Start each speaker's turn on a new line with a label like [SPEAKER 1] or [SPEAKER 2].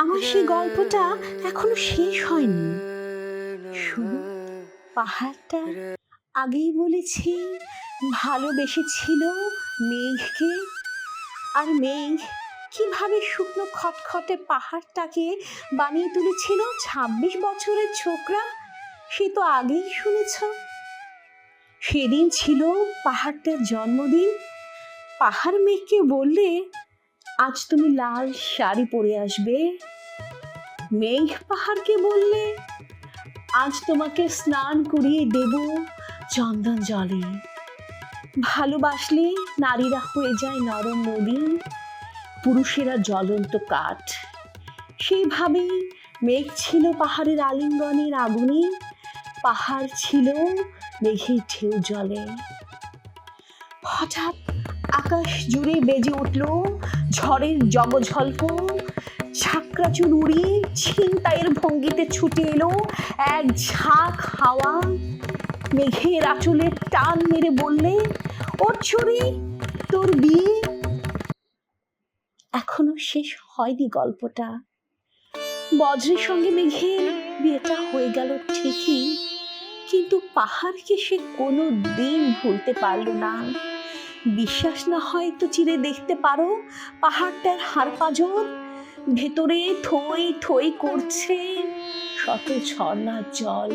[SPEAKER 1] আমার সেই গল্পটা এখনো শেষ হয়নি। শুনো, পাহাড়টা আগেই বলেছি ভালোবেসেছিল মেঘকে, আর মেঘ কিভাবে শুকনো খটখটে পাহাড়টাকে বানিয়ে তুলেছিল ২৬ বছরের ছোকরা, সে তো আগেই শুনেছ। সেদিন ছিল পাহাড়টার জন্মদিন। পাহাড় মেঘকে বললে, আজ তুমি লাল শাড়ি পরে আসবে। মেঘ পাহাড়কে বললে, আজ তোমাকে স্নান করিয়ে দেব চন্দন জলে। ভালোবাসলে নারীরা হয়ে যায় নরম নদী, পুরুষেরা জ্বলন্ত কাঠ। সেইভাবেই মেঘ ছিল পাহাড়ের আলিঙ্গনের আগুনে, পাহাড় ছিল মেঘের ঢেউ জলে। হঠাৎ আকাশ জুড়ে বেজে উঠল ঝড়ের জগঝল্প। ছাকড়াচুর উড়িয়ে ছিনতাইয়ের ভঙ্গিতে ছুটে এলো এক ঝাঁক হাওয়া। মেঘের আঁচলে টান মেরে বললে, ওর ছুরি, তোর বিয়ে। এখনো শেষ হয়নি গল্পটা। বজ্রের সঙ্গে মেঘের বিয়েটা হয়ে গেল ঠিকই, কিন্তু পাহাড়কে সে কোনো দিন ভুলতে পারল না। বিশ্বাস না হয় তো চিরে দেখতে পারো পাহাড়টার হাড় পাঁজর, ভেতরে থই থই করছে শত ঝর্ণার জল।